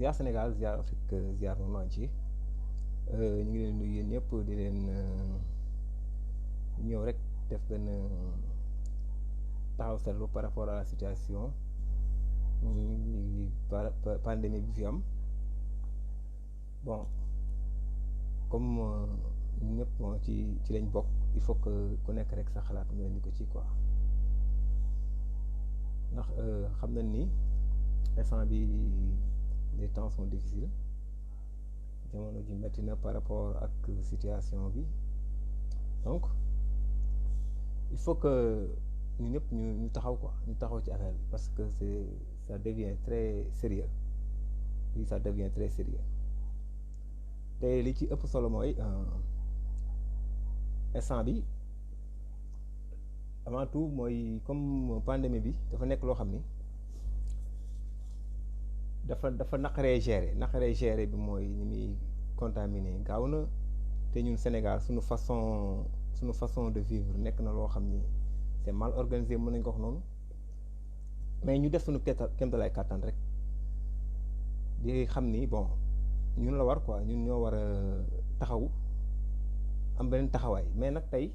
ziar Sénégal ziar Afrique ziar monde entier ñu ngi leen nuyu yéen ñëpp di leen ñëw rek def benn taxaw seetlu par rapport à la situation pandémie bi fi am bon comme ñun ñëpp ci lañ bokk il faut que ku nekk rek sa xalaat nga indi ko ci quoi ndax xam nañ ni instant bi les temps sont difficiles jamono ji métti na par rapport ak situation bi donc il faut que ñu ñëpp ñu taxaw quoi ñu taxaw ci affaire bi parce que ça devient très sérieux oui ça devient très sérieux te li ci ëpp solo mooy instant bi avant tout mooy comme pandémie bi dafa nekk loo xam ni dafa naqaree gérer bi mooy ni muy contaminé gaaw na te ñun Sénégal suñu façon de vivre nekk na loo xam ni c'est mal organisé mën nañ ko wax noonu mais ñu def suñu kéemtalaay kàttan rek di xam ni bon ñun la war quoi ñun ñoo war a taxaw am beneen taxawaay mais nag tey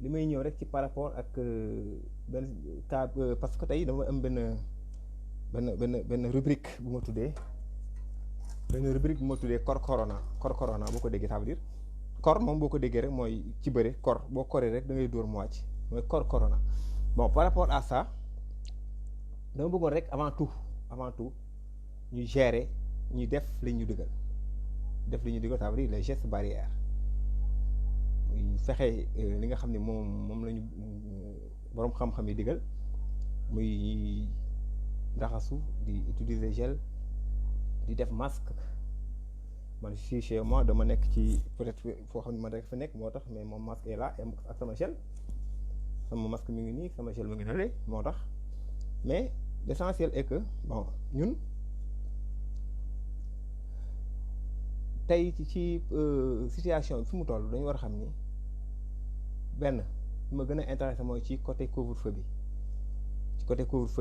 li may ñëw rek ci par rapport ak benn cas parce que tey dama am benn rubrique bu ma tuddee kor corona boo ko déggee ça veut dire kor moom boo ko déggee rek mooy ci bëre kor boo koree rek da ngay dóor mu wàcc mooy kor corona bon par rapport à ça dama bëggoon rek avant tout ñu gérer ñu def li ñu digal ça veut dire les gestes barrières ñu fexe li nga xam ne moom la ñu boroom xam-xam yi digal muy raxasu di utiliser gel di def masque man si chez moi dama nekk ci peut-être foo xam ne man rek fa nekk moo tax mais mon masque est là ak sama gel sama masque mi ngi nii sama gel mi ngi nële moo tax mais l'essentiel est que bon ñun tey ci situation bi fi mu toll dañu war a xam ni benn li ma gën a intéressé mooy ci côté couvre-feu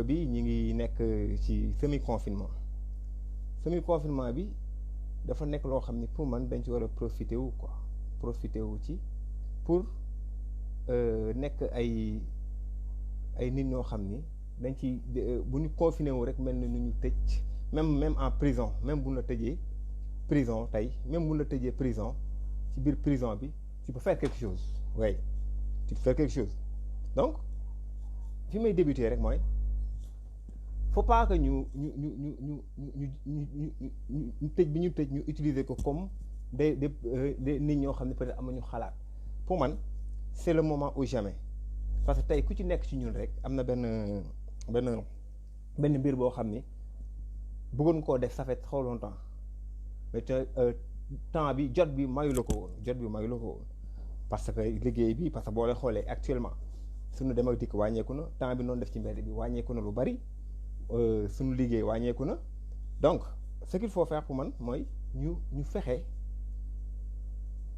bi ñi ngi nekk ci semi confinement bi dafa nekk loo xam ni pour man dañ ci war a profité wu ci pour nekk ay nit ñoo xam ni dañ ci bu ñu confiné wu rek mel ni nu ñu tëj même en prison même bu ñu la tëjee prison tey même bu ñu la tëjee prison ci biir prison bi tu peux faire quelque chose oui tu peux faire quelque chose donc fi may débuter rek mooy faut pas que ñu tëj bi ñu tëj ñu utiliser ko comme des nit ñoo xam ne peut-être amuñu xalaat pour man c'est le moment ou jamais parce que tey ku ci nekk ci ñun rek am na benn mbir boo xam ni bëggoon koo def ça fait trop longtemps mais temps bi jot bi mayu la ko woon parce que liggéey bi parce que boo leen xoolee actuellement suñu dem ak dikk wàññeeku na temps bi noonu def ci mbedd bi wàññeeku na lu bari suñu liggéey wàññeeku na donc ce qu'il faut faire pour man mooy ñu fexe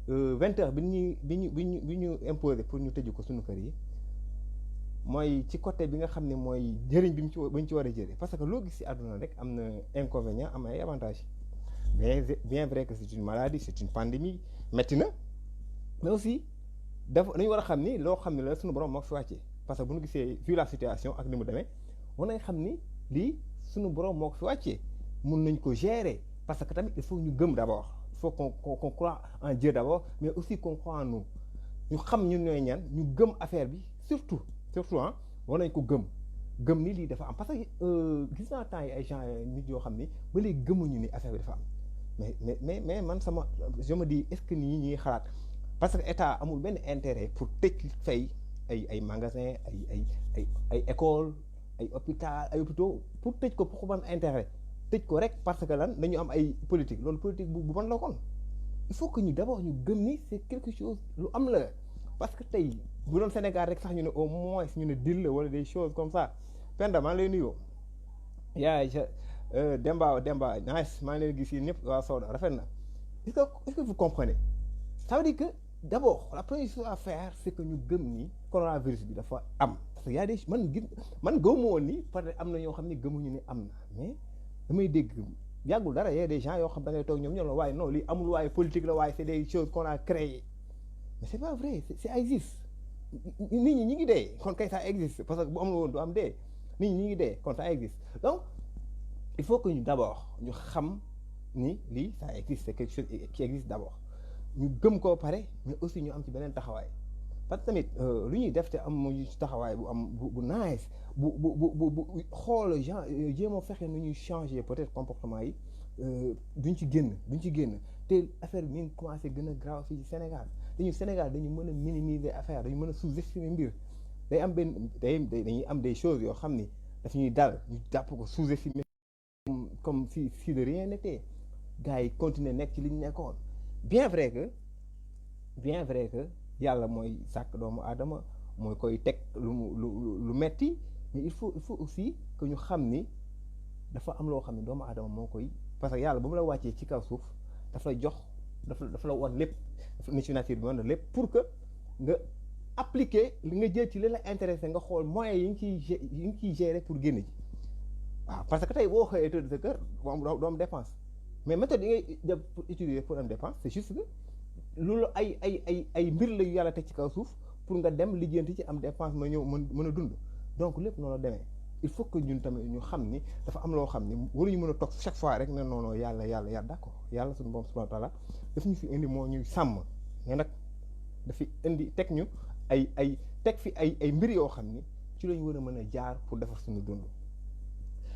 20 heures bi ñu imposé pour ñu tëju ko suñu kër yi mooy ci côté bi nga xam ne mooy jëriñ bi ñu ci war a jëlee parce que loo gis ci àdduna rek am na inconvénient am ay avantages bien vrai que c'est une maladie c'est une pandémie métti na mais aussi dañu war a xam ni loo xam ne la suñu borom moo fi wàccee parce que bu ñu gisee vu la situation ak ni mu demee war nañ xam ni lii suñu borom moo ko fi wàccee mun nañ ko gérer parce que tamit il faut ñu gëm d'abord il faut qu'on croit en Dieu d'abord mais aussi qu'on croit en nous ñu xam ñun ñooy ñan ñu gëm affaire bi surtout war nañ ko gëm ni lii dafa am parce que gis naa temps yi ay gens nit yoo xam ni ba léegi gëmuñu ni affaire bi dafa am mais man je me dis est-ce que nii ñuy xalaat parce que état amul benn intérêt pour tëj fay ay magasin ay école ay hôpitaux pour tëj ko pour ban intérêt tëj ko rek parce que lan dañu am ay politique loolu politique bu bon la kon il faut que ñu d'abord ñu gëm ni c'est quelque chose lu am la parce que tey bu doon Sénégal rek sax ñu ne au moins ñu ne deal la wala des choses comme ça Penda maa ngi lay nuyoo Demba nice maa ngi leen gis yéen ñëpp waa Soda rafet na est-ce que vous comprenez ça veut dire que d'abord la première chose à faire c'est que ñu gëm ni coronavirus bi dafa am parce que y a des man gëmuma woon ni peut-être am na ñoo xam ne gëmuñu ni am na mais damay dégg yàggul dara y a des gens yoo xam da ngay toog ñoom ñoo la waaye non lii amul waaye politique la waaye c'est des choses qu'on a créées mais c'est pas vrai ça existe nit ñi ñi ngi dee kon kay ça existe parce que bu amul woon du am dee nit ñi ñi ngi dee kon ça existe donc il faut que ñu d'abord ñu xam ni lii ça existe c'est quelque chose qui existe d'abord ñu gëm koo pare mais aussi ñu am ci beneen taxawaay parce que tamit lu ñuy def te am taxawaay bu am bu nice bu xool gens jéem a fexe nu ñuy changer peut-être comportement yi duñ ci génn te affaire bi mi ngi commencé gën a grave fii ci Sénégal Sénégal dañu mën a minimiser affaire dañu mën a sous-estimer mbir day am benn dañuy am des choses yoo xam ni daf ñuy dal ñu jàpp ko sous-estimer comme si de rien n'était gars yi continuer nekk ci li ñu nekkoon bien vrai que yàlla mooy sàkk doomu aadama mooy koy teg lu metti mais il faut aussi que ñu xam ni dafa am loo xam ne doomu aadama moo koy parce que yàlla ba mu la wàccee ci kaw suuf daf lay jox dafa la wan lépp ni ci nature bi wan na lépp pour que nga appliquer li nga jël ci li la intéressé nga xool moyens yi ngi ciy gérer pour génn ji waaw parce que tey boo xëyee tëdd sa kër doom dépense mais méthode yi ngay def pour utiliser pour am dépense c'est juste que loolu ay mbir la yu yàlla teg ci kaw suuf pour nga dem lijjanti ci am dépense ma ñëw mën a dund donc lépp noonu la demee il faut que ñun tamit ñu xam ni dafa am loo xam ni waruñu mën a toog chaque fois rek ne non yàlla d'accord yàlla suñu borom subhanahu wa ta'ala daf ñu fi indi moo ñuy sàmm mais nag dafi indi teg ñu teg fi ay mbir yoo xam ni ci lañu war a mën a jaar pour defar suñu dund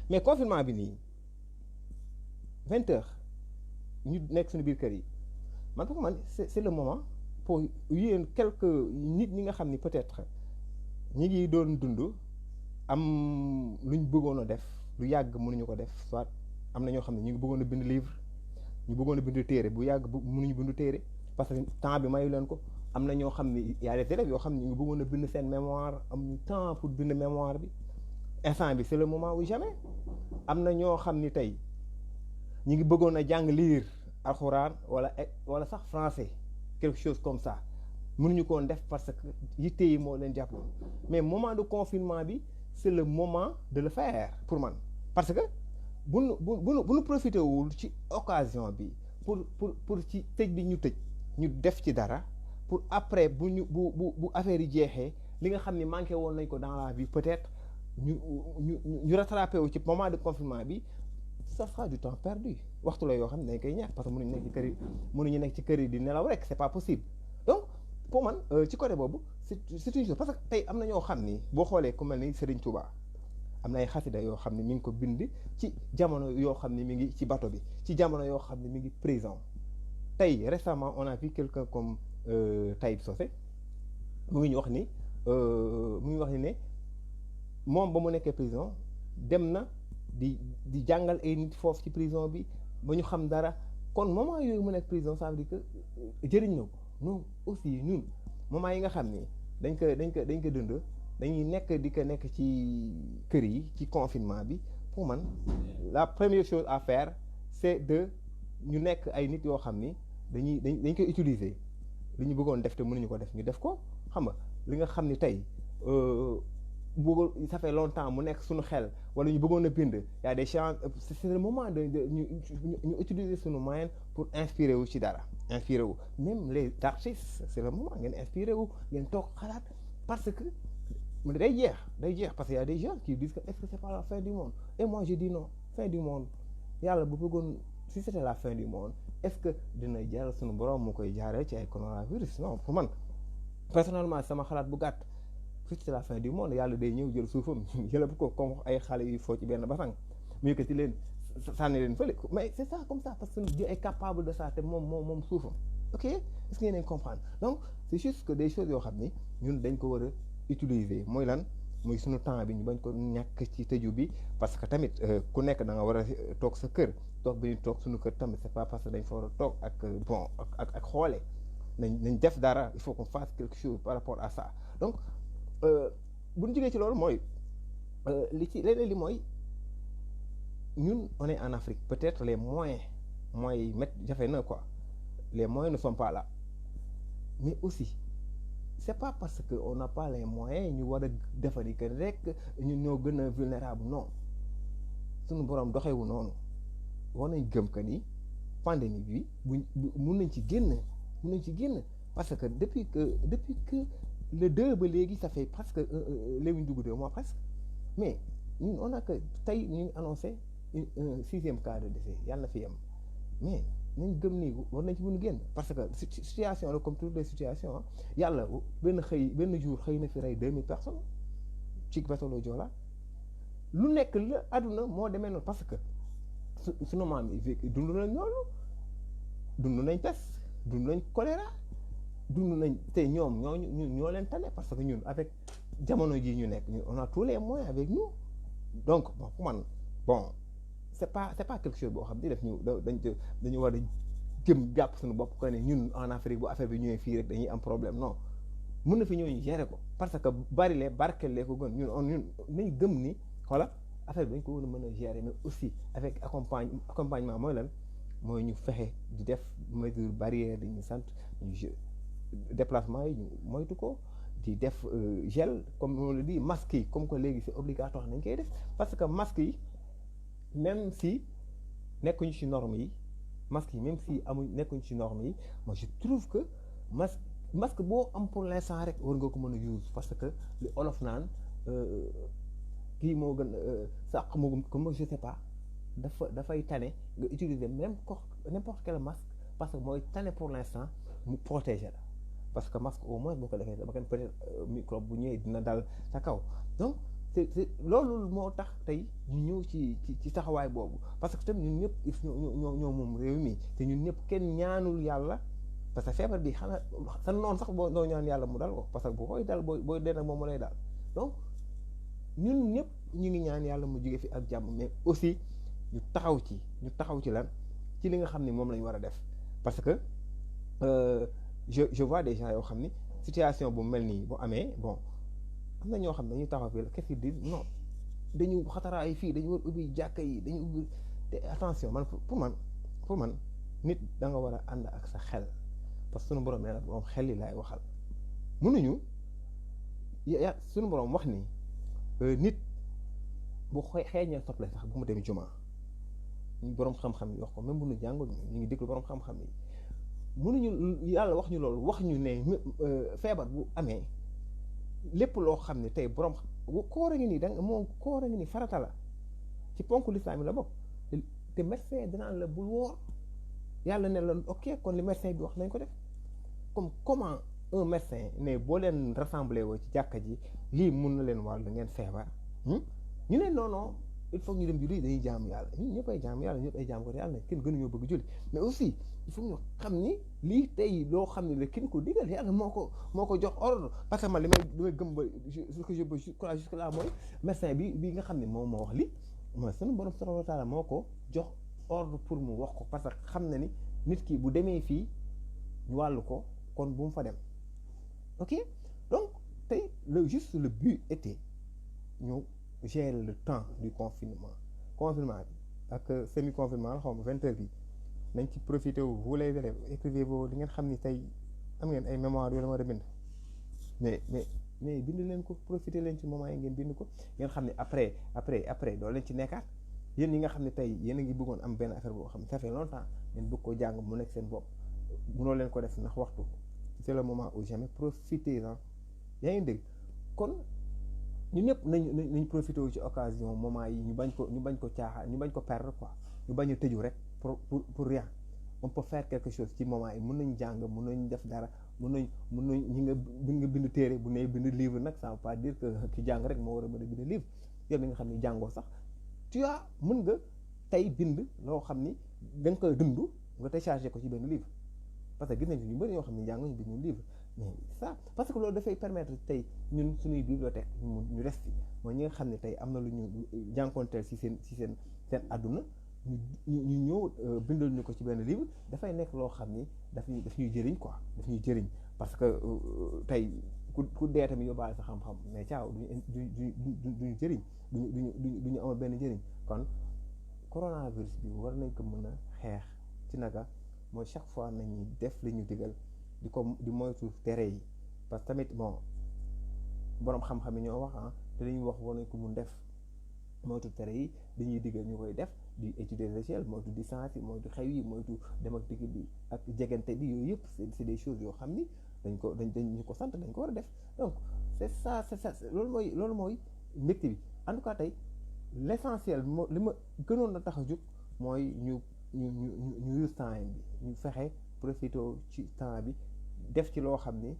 mais confinement bi nii 20 heures ñu nekk suñu biir kër yi man pour man c'est le moment pour yéen quelques nit ñi nga xam ni peut-être ñi ngi doon dund am luñ bëggoon a def lu yàgg mënuñu ko def soit am na ñoo xam ne ñu ngi bëggoon a bind livre ñu bëggoon a bind téere bu yàgg mënuñu bind téere parce que temps bi mayu leen ko am na ñoo xam ne y a des élèves yoo xam ne ñu ngi bëggoon a bind seen mémoire amuñu temps pour bind mémoire bi instant bi c'est le moment ou jamais am na ñoo xam ni tey ñu ngi bëggoon a jàng lire alxuraan wala sax français quelque chose comme ça mënuñu ko woon def parce que yitte yi moo leen jàppoon mais moment de confinement bi c'est le moment de le faire pour man parce que bu nu profité wul ci occasion bi pour ci tëj bi ñu tëj ñu def ci dara pour après bu affaire yi jeexee li nga xam ne manqué woon nañ ko dans la vie peut-être ñu rattrapé wu ci moment de confinement bi ça sera du temps perdu waxtu la yoo xam ne dañ koy ñàkk parce que mënuñu nekk ci kër yi di nelaw rek c'est pas possible donc pour man ci côté boobu c'est une chose parce que tey am na ñoo xam ni boo xoolee ku mel ni Serigne Touba am na ay xasida yoo xam ne mi ngi ko bind ci jamono yoo xam ne mi ngi ci bateau bi ci jamono yoo xam ne mi ngi prison tey récemment on a vu quelqu'un comme Taïb Socé mu ngi ñu wax ni ne moom ba mu nekkee prison dem na di jàngal ay nit foofu ci prison bi ba ñu xam dara kon moment yooyu mu nekk prison ça veut dire que jëriñ na ko nous aussi ñun moment yi nga xam ni dañ ko dund dañuy nekk ci kër yi ci confinement bi pour man la première chose à faire c'est de ñu nekk ay nit yoo xam ni dañ koy utiliser li ñu bëggoon def te mënuñu ko def ñu def ko xam nga li nga xam ni tey ça fait longtemps mu nekk suñu xel wala ñu bëggoon a bind y a des chances c'est le moment de ñu utiliser suñu moyen pour inspirer wu ci dara inspirer wu même les artistes c'est le moment ngeen inspirer wu ngeen toog xalaat parce que day jeex parce que y a des gens qui disent que est-ce que c'est pas la fin du monde et moi je dis non fin du monde yàlla bu bëggoon si c'était la fin du monde est-ce que dina jaral suñu borom mu koy jaaree ci ay coronavirus non pour man personnellement sama xalaat bu gàtt si c'est la fin du monde yàlla day ñëw jël suufam jëlab ko comme ay xale yu foo ci benn basang mu yëkkati leen sànni leen fële mais c'est ça comme ça parce que Dieu est capable de ça te moom suufam ok est-ce que ngeen comprendre donc c'est juste que des choses yoo xam ni ñun dañ ko war a utiliser mooy lan mooy suñu temps bi ñu bañ ko ñàkk ci tëju bi parce que tamit ku nekk da nga war a toog sa kër toog bi ñu toog suñu kër tamit c'est pas parce que dañ fa war a toog ak bon ak xoole nañ def dara il faut qu'on fasse quelque chose par rapport à ça donc bu ñu jógee ci loolu mooy leneen li mooy ñun on est en Afrique peut-être les moyens jafe na quoi les moyens ne sont pas là mais aussi c'est pas parce que on n'a pas les moyens ñu war a defari que rek ñun ñoo gën a vulnérable non suñu borom doxewu noonu war nañ gëm que ni pandémie bi mun nañ ci génn parce que depuis que le 2 ba léegi ça fait presque léegi ñu dugg 2 mois presque mais ñun on a que tey ñu ngi annoncé un 6e cas de décès yàlla na fi yem mais nañ gëm ni war nañ ci mën a génn parce que situation la comme toutes les situations yàlla benn jour xëy na fi rey 2000 personnes ci bateau Joola lu nekk la àdduna moo demee noonu parce que sunu maam yi dund nañ loolu dund nañ peste dund nañ choléra dund nañ te ñoom ñoo leen tane parce que ñun avec jamono ji ñu nekk ñun on a tous les moyens avec nous donc bon pour man bon c'est pas quelque chose boo xam ne def ñu dañu war a jëm jàpp suñu bopp que ne ñun en Afrique bu affaire bi ñëwee fii rek dañuy am problème non mun na fi ñëw ñu gérer ko parce que bari barkelee ko gën ñun nañ gëm ni voilà affaire bi dañ ko war a mën a gérer mais aussi avec accompagnement mooy lan mooy ñu fexe di def mesure barrière di ñu sant ñu déplacement yi ñu moytu ko di def gel comme on le dit masque yi comme que léegi c'est obligatoire nañ koy def parce que masque yi même si nekkuñu ci normes yi masque yi même si nekkuñu ci normes yi moi je trouve que masque boo am pour l'instant rek war nga ko mën a use parce que li olof naan kii moo gën sàq moo comme je sais pas dafay tane nga utiliser même n'importe quel masque parce que mooy tane pour l'instant mu protéger la parce que masque au moins boo ko defee dama kenn peut-être microbe bu ñëwee dina dal sa kaw donc c'est loolu moo tax tey ñu ñëw ci taxawaay boobu parce que tamit ñun ñëpp ñoo moom réew mi te ñun ñëpp kenn ñaanul yàlla parce que feebar bi xanaa sa noonu sax boo doo ñaan yàlla mu dal ko parce que bu koy dal booy dee nag moom mu lay dal donc ñun ñëpp ñu ngi ñaan yàlla mu jóge fi ak jàmm mais aussi ñu taxaw ci lan ci li nga xam ni moom la ñu war a def parce que je vois des gens yoo xam ni situation bu mel nii bu amee bon am na ñoo xam ne dañuy taxaw fii la qu'est-ce qu'ils disent non dañu xataraay fii dañu war ubbi jàkka yi dañu ubbi te attention man pour man nit da nga war a ànd ak sa xel parce que sunu borom nee na moom xel yi laay waxal mënuñu sunu borom wax ni nit bu xeeñee soble sax bu mu dem jumaa ñu borom xam-xam yi wax ko même bu ñu jàngul ñu ngi déglu borom xam-xam yi mënuñu yàlla wax ñu loolu wax ñu ne feebar bu amee lépp loo xam ne tey borom koor a ngi nii moom koor a ngi nii farata la ci ponk lislaam yi la bokk te médecin danaan la bul woor yàlla ne la ok kon li médecin bi wax nañ ko def comme comment un médecin ne boo leen rassemblé woo ci jàkka ji lii mun na leen wàll da ngeen feebar ñu ne non il faut ñu dem julli dañuy jaamu yàlla ñun ñëpp ay jaamu yàlla ñëpp ay jaamu ko te yàlla ne kenn gënuñoo bëgg julli mais aussi il faut ñu xam ni lii tey loo xam ne la kin ko digal yàlla moo ko jox ordre parce que man li may gëm ba ce que je crois jusque là mooy médecin bi nga xam ne moom moo wax li mooy sunu borom subhanahu wa taala moo ko jox ordre pour mu wax ko parce que xam na ni nit ki bu demee fii ñu wàllu ko kon bu mu fa dem ok donc tey le but était ñu gérer le temps du confinement bi ak semi confinement la xaw ma 20 heures bi nañ ci profité wu vous les élèves écrivez boo li ngeen xam ni tey am ngeen ay mémoire yoo la war a bind mais bind leen ko profité leen ci moment yi ngeen bind ko ngeen xam ne après doo leen ci nekkaat yéen ñi nga xam ne tey yéen a ngi bëggoon am benn affaire boo xam ne ça fait longtemps ngeen bëgg ko jàng mu nekk seen bopp mënoo leen ko def ndax waxtu c'est le moment où jamais profitez-en yaa ngi dégg kon ñu ñëpp nañ profité wu ci occasion moment yi ñu bañ ko caaxaan ñu bañ ko perdre quoi ñu bañ a tëju rek pour rien on peut faire quelque chose ci moment yi mën nañ jàng mën nañ def dara mën nañ ñi nga bind téere bu ne bind livre nag ça veut pas dire que ki jàng rek moo war a mën a bind livre yow mi nga xam ni jàngoo sax tu as mën nga tey bind loo xam ni da nga koy dund nga téléchargé ko ci benn livre parce que gis nañ fi ñu bëri yoo xam ne jànguñu bind livre mais ça parce que loolu dafay permettre tey ñun suñuy bibliothèque ñu des fi mooy ñi nga xam ne tey am na lu ñu jànkoonteel ci seen àdduna ñu ñëw bindal ñu ko ci benn livre dafay nekk loo xam ni daf ñuy jëriñ quoi daf ñuy jëriñ parce que tey ku dee tamit yóbbaale sa xam-xam mais caaw duñu jëriñ duñu amal benn jëriñ kon coronavirus bi war nañ ko mën a xeex ci naka mooy chaque fois nañuy def li ñu digal di moytu tere yi parce que tamit bon boroom xam-xam yi ñoo wax te li ñuy wax war nañ ko mun def moytu tere yi dañuy diggal ñu koy def di étudier l'échelle moytu distance yi moytu xew yi moytu dem ak dikk bi ak jegante bi yooyu yëpp c'est des choses yoo xam ni dañ ñu ko sant dañ ko war a def donc c'est ça loolu mooy mbégte bi en tout cas tey l'essentiel li ma gënoon na tax a jóg mooy ñu use temps bi ñu fexe profité ci temps bi def ci loo xam ni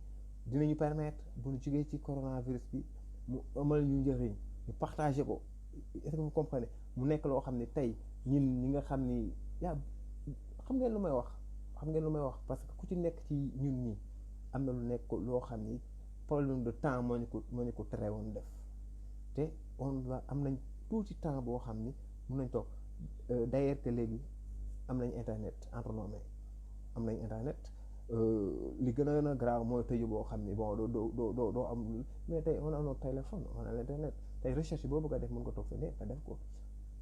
dinañu permettre bu ñu jógee ci coronavirus bi mu amal ñu njëriñ ñu partagé ko est-ce que vous comprenez mu nekk loo xam ne tey ñun ñi nga xam ni xam ngeen lu may wax parce que ku ci nekk ci ñun ñi am na lu nekk loo xam ni problème de temps moo ñu ko tere woon def te am nañ tuuti temps boo xam ni mun nañ toog d'ailleurs que léegi am nañ internet entre nos mains am nañ internet li gën a grave mooy tëju boo xam ni bon doo am mais tey on a notre téléphone on a l'internet tey recherche boo bëgg a def mën nga toog fii nga def ko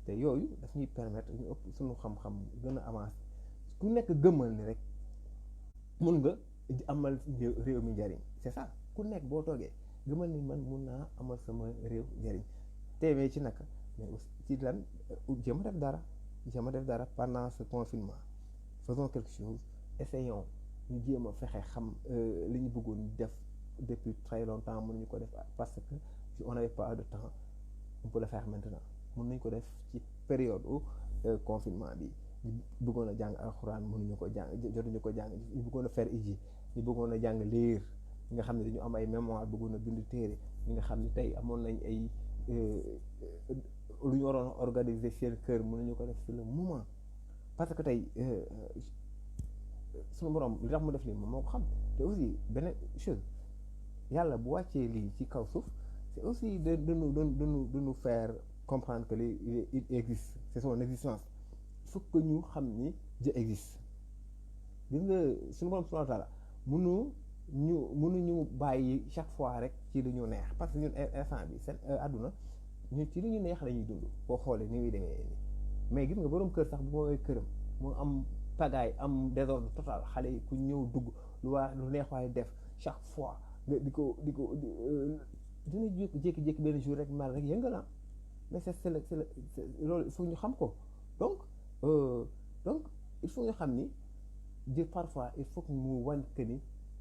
te yooyu daf ñuy permettre ñu ëpp suñu xam-xam gën a avancer ku nekk gëmmal ni rek mun nga amal réew mi njariñ c'est ça ku nekk boo toogee gëmal ni man mun naa amal sama réew njariñ teewee ci naka mais aussi ci lan jéem a def dara pendant ce confinement faisons quelque chose essayons ñu jéem a fexe xam li ñu bëggoon def depuis très longtemps mënuñu ko def parce que si on n'avait pas de temps on peut le faire maintenant mën nañu ko def ci période confinement bi ñu bëggoon a jàng alxuraan mënuñu ko jàng jotuñu ko jàng ñu bëggoon a faire iji ñu bëggoon a jàng lire ñi nga xam ne dañu am ay mémoire bëggoon a bind téere ñi nga xam ne tey amoon nañ ay lu ñu waroon organiser seen kër mënuñu ko def sur le moment parce que tey suñu borom li tax mu def lii moom moo ko xam te aussi beneen chose yàlla bu wàccee lii ci kaw suuf c'est aussi de nous faire comprendre que il existe c'est son existence il faut que ñu xam ni Dieu existe gis nga suñu borom subhanahu wa ta'ala mënuñu bàyyi chaque fois rek ci lu ñu neex parce que ñun instant bi seen àdduna ñu ci lu ñu neex la ñuy dund boo xoolee ni muy demee nii mais gis nga borom kër sax bu moomee këram moo am pagaille am désordre total xale yi ku ñëw dugg lu neex waaye def chaque fois nga di ko dina jékki-jékki benn jour rek mal rek yëngal na mais c'est loolu il faut ñu xam ko donc il faut ñu xam ni Dieu parfois il faut que mu wan que ni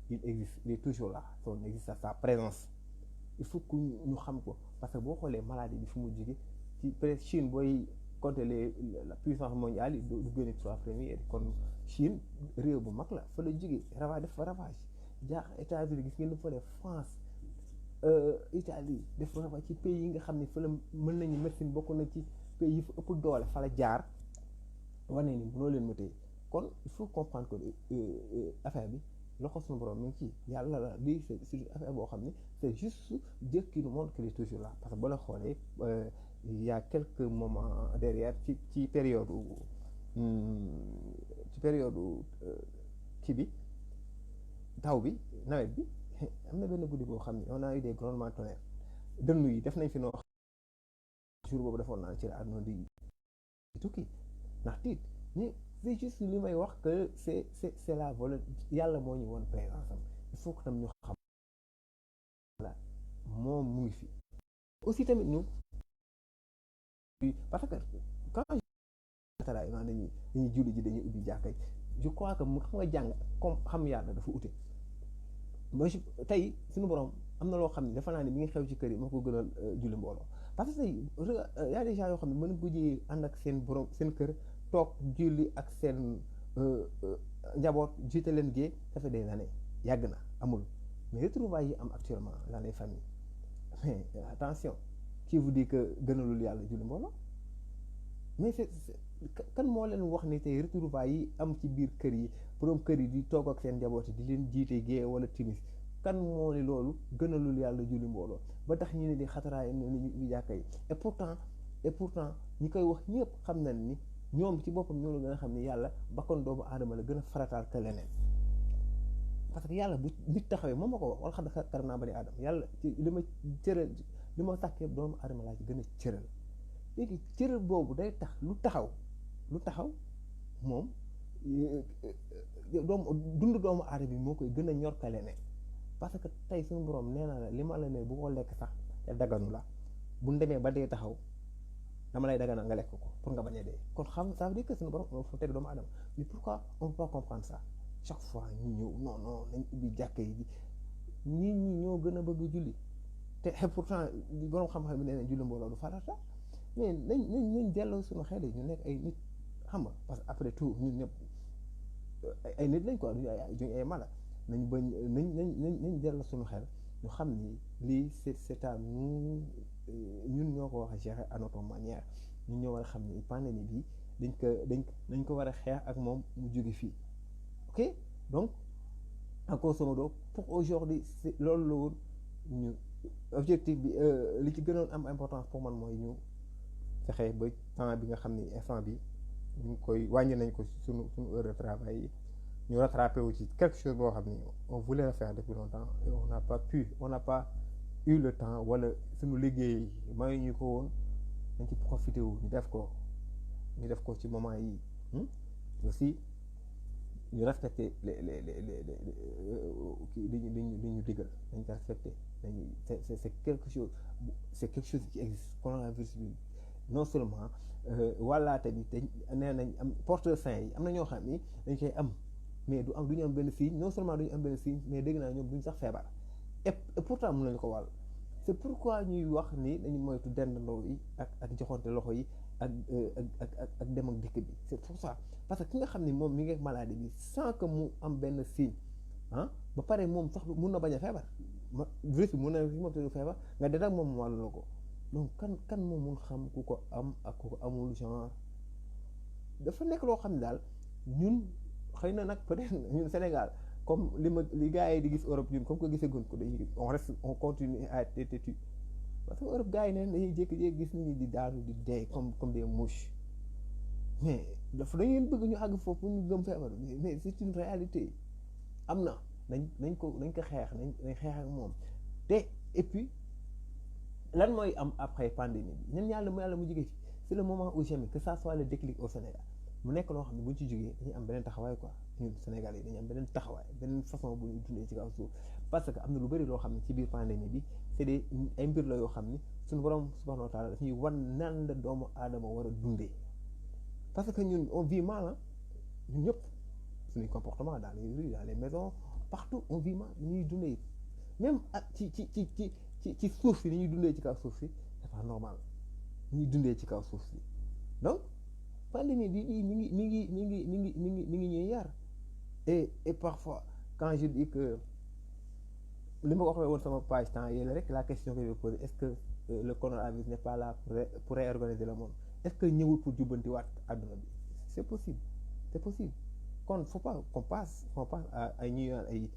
il existe il est toujours là son existence sa présence il faut que ñu xam ko parce que boo xoolee maladie bi fu mu jóge ci peut-être Chine booy compter la puissance mondiale du gën 3 premiers kon Chine réew bu mag la fa la jóge def fa ravage jaax États-Unis gis ngeen dafa def France Italie def ravage ci pays yi nga xam ne fa la mën nañu médecine bokk na ci pays yi fa ëpp doole fa la jaar wane ni mënoo leen ma téye kon il faut comprendre que affaire bi loxo suñu borom mi ngi ci yàlla la lii c'est affaire boo xam ne c'est juste Dieu qui nous montre qu'il est toujours là parce que ba la xoolee il y a quelques moments derrière ci période kii bi taw bi nawet bi am na benn guddi boo xam ne on a eu des grondements de tonnerre dënnu yi def nañ fi noo jour boobu defoon naa ci la àdduna di tukki ndax tiit mais c'est juste li may wax que c'est la volonté yàlla moo ñu woon présence am il faut que tam ñu xam la moom mu ngi fi aussi tamit ñu parce que quand dañuy julli ji dañuy ubbi jàkka yi je crois que mu xam nga jàng comme xam yàlla dafa ute ba tey suñu borom am na loo xam ne dafa naa ne mi ngi xew ci kër yi moo ko gën a julli mbooloo parce que tey y a des gens yoo xam ne mën bu jiyee ànd ak seen borom seen kër toog julli ak seen njaboot jiite leen gée ça fait des années yàgg na amul mais retrouvailles yi am actuellement dans les familles mais attention qui vous dit que gënalul yàlla julli mbooloo mais c'est kan moo leen wax ni tey retrouvailles yi am ci biir kër yi borom kër yi di toog ak seen njaboot yi di leen jiite gée wala timis kan moo ni loolu gënalul yàlla julli mbooloo ba tax ñu ne di xataraay ñu jàkka yi et pourtant ñi koy wax ñëpp xam nañ ni ñoom ci boppam ñoo la gën a xam ni yàlla bakkoon doomu aadama la gën a farataal ka leneen parce que yàlla bu nit taxawee moom ma ko wax wala xam ne karam naa bani aadama yàlla ci li ma cëral li ma sàkkee doomu aadama laa ci gën a cëral léegi cëral boobu day tax lu taxaw moom dund doomu aadama bi moo koy gën a ñor ka leneen parce que tey suñu borom nee na la li ma la ne bu ko lekk sax te daganu la bu demee ba dee taxaw dama lay daganal nga lekk ko pour nga bañ a dee kon xam ça veut dire que suñu borom fa teg doomu aadama mais pourquoi on peut pas comprendre ça chaque fois ñu ñëw non non nañ ubbi jàkka yi nit ñi ñoo gën a bëgg julli te pourtant borom xam-xam bi nee na julli mbooloo du farata mais nañ delloo suñu xel yi ñu nekk ay nit xam nga parce que après tout ñun ñëpp ay nit lañ quoi duñu ay mala nañ bañ nañ delloo suñu xel ñu xam ni lii c'est à nous ñun ñoo ko wax a gérer à notre manière ñun ñoo war a xam ni pandémie bi dañ ko war a xeex ak moom mu jóge fii ok donc en grosso modo pour aujourd'hui c'est loolu la woon ñu objectif bi li ci gënoon am importance pour man mooy ñu fexe ba temps bi nga xam ni instant bi ñu ngi koy wàññi nañ ko suñu heure de travail yi ñu rattrapé wu ci quelque chose boo xam ni on voulait le faire depuis longtemps et on n'a pas eu le temps wala suñu liggéey may ñu ko woon dañ ci profité wu ñu def ko ci moment yi aussi ñu respecté li ñu digal dañ ko respecté dañuy c'est quelque chose qui existe coronavirus bi non seulement wàllaate bi dañ nee nañ am porteur sain yi am na ñoo xam ni dañ koy am mais du ñu am benn signe non seulement du ñu am benn signe mais dégg naa ñoom duñ sax feebar et pourtant mën nañu ko wàll c'est pourquoi ñuy wax ni dañu moytu dendandoo yi ak joxante loxo yi ak dem ak dikk bi c'est pour ça parce que ki nga xam ni moom mi ngi maladie bi sans que mu am benn signe ba pare moom sax mun na bañ a feebar virus bi mun na moom te du feebar nga den ak moom wàllu la ko donc kan moom mun xam ku ko am ak ku ko amul genre dafa nekk loo xam ne daal ñun xëy na nag peut-être ñun Sénégal comme li gars yi di gis Europe ñun comme que gisaguñ ko dañuy on continue à être têtu parce que Europe gars yi neen dañuy jékki-jékki gis nit ñi di daanu di dee comme des mouches mais dañuy bëgg ñu àgg foofu ñu gëm feebar mais c'est une réalité am na nañ ko xeex nañ xeex ak moom te et puis lan mooy am après pandémie bi ñun yàlla mu jógee fi c'est le moment ou jamais que ça soit le déclic au Sénégal mu nekk loo xam ne bu ñu ci jógee dañuy am beneen taxawaay quoi ñun Sénégal yi dañuy am beneen taxawaay beneen façon bu ñu dundee ci kaw suuf parce que am na lu bëri loo xam ne ci biir pandémie bi c'est ay mbir la yoo xam ni suñu borom subhanahu wa taala daf ñuy wan nan la doomu aadama war a dundee parce que ñun on vit mal ñun ñëpp suñuy comportement dans les rues dans les maisons partout on vit mal ñuy dundee même ak ci suuf si ni ñuy dundee ci kaw suuf si c'est pas normal ñuy dundee ci kaw suuf si donc pandémie bi mi ngi ñuy yar et parfois quand je dis que li ma ko waxee woon sama page temps yéen rek la question que je pose est-ce que le coronavirus n'est pas là pour réorganiser le monde est-ce que ñëwul pour jubbantiwaat àdduna bi c'est possible kon faut pas qu'on passe à ñuy naan ay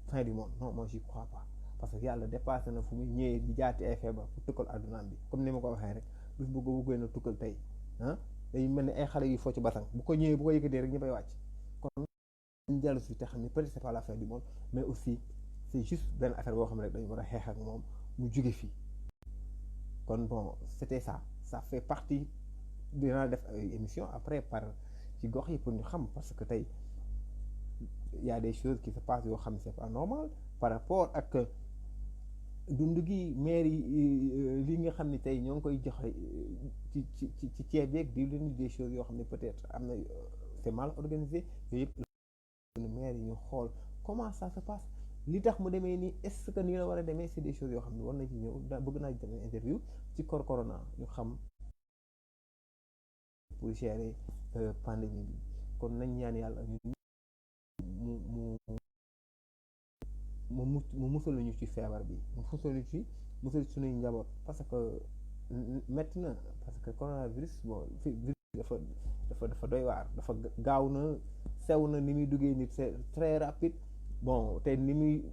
fin du monde non moi j'y crois pas parce que yàlla dépassé na fu muy ñëwee di jaati ay feebar pour tukkal àddunaam bi comme ni ma ko waxee rek bis bu ko bëggee na tukkal tey day mel ni ay xale yu foo ci basang bu ko yëkkatee rek ñu bay wàcc kon ñu dellu si te xam ne peut-être c'est pas la fin du monde mais aussi c'est juste benn affaire boo xam ne rek dañu war a xeex ak moom mu jóge fii kon bon c'était ça fait partie dinaa def ay émission après par ci gox yi pour ñu xam parce que tey y a des choses qui se passent yoo xam ne c'est pas normal par rapport ak dund gi maire yi li nga xam ne tey ñoo ngi koy joxe ci ceeb yeeg di leen des choses yoo xam ne peut-être am na c'est mal organisé yooyu yëpp maire yi ñu xool comment ça se passe li tax mu demee nii est-ce que nii la war a demee c'est des choses yoo xam ne war na ci ñëw bëgg naa def interview ci corona ñu xam pour gérer pandémie bi kon nañ ñaan yàlla mu musal ñu ci feebar bi mu musal suñuy njaboot parce que métti na parce que coronavirus bon virus dafa doy waar dafa gaaw na sew na ni muy duggee nit c'est très rapide bon te ni muy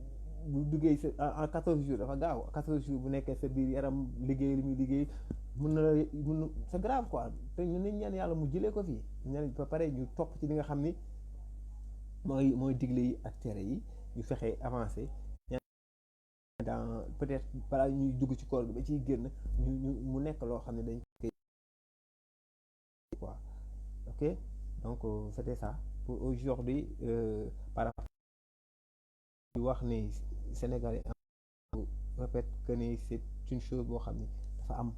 bu duggee en 14 jours dafa gaaw 14 jours bu nekkee sa biir yaram liggéey li muy liggéey mun c'est grave quoi te ñu nañ ñaan yàlla mu jëlee ko fii ñaan ba pare ñu topp ci li nga xam ni mooy digle yi ak tere yi ñu fexe avancer dans peut-être balaa ñuy dugg ci koor gi ba ciy génn ñu mu nekk loo xam ne dañ koy quoi ok donc c'était ça pour aujourd'hui par rapport di wax ni Sénégal yi répète que ni c'est une chose boo xam ni dafa am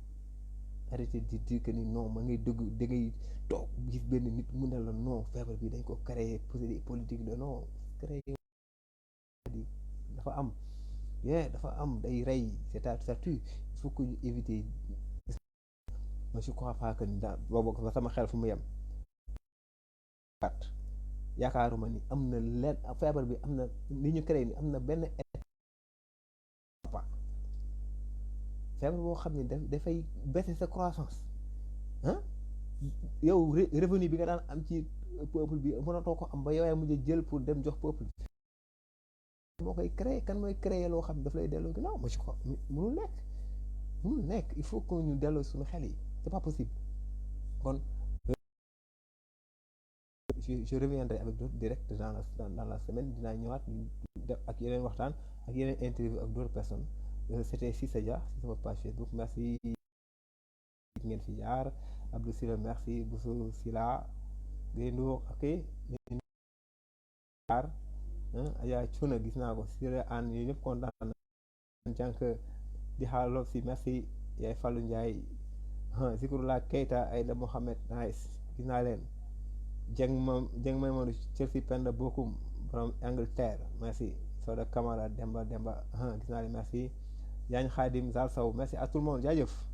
arrêté di dire que ni non ma ngay dëgg da ngay toog gis benn nit mu ne la non feebar bi dañ ko créé politique de non créé dafa am dafa am day rey ça tue il faut que ñu éviter ma je crois pas que daal boobu ko sama xel fu mu yem yaakaaruma ni am na leen feebar bi am na li ñu créé ni am na benn état feebar boo xam ne dafay baisser sa croissance ah yow revenu bi nga daan am ci peuple bi mënatoo ko am ba yow yaa mujj jël pour dem jox peuple bi moo koy créé kan mooy créé loo xam ne daf lay delloo ginnaaw ma je crois mënul nekk il faut que ñu delloo suñu xel yi c'est pas possible kon je reviendrai avec d'autres directs dans la semaine dinaa ñëwaat def ak yeneen waxtaan ak yeneen interview ak d'autres personnes c'était Cissé Dia si sama page Facebook merci ngeen fi jaar Abdou Sila merci Boussou Sila Guèye ok jaar Aya Cuna gis naa ko Sira Anne yi ñëpp kontaan na jànk di xaalof si merci yaay Fallou Ndiaye Zikrullah Keita Aïda Mohamed nice gis naa leen Jeng Mamadou Chelsea Penda Bokum from Angleterre merci Soda Camara Demba gis naa leen merci Yañ Khadim Zal Sow merci à tout le monde jaajëf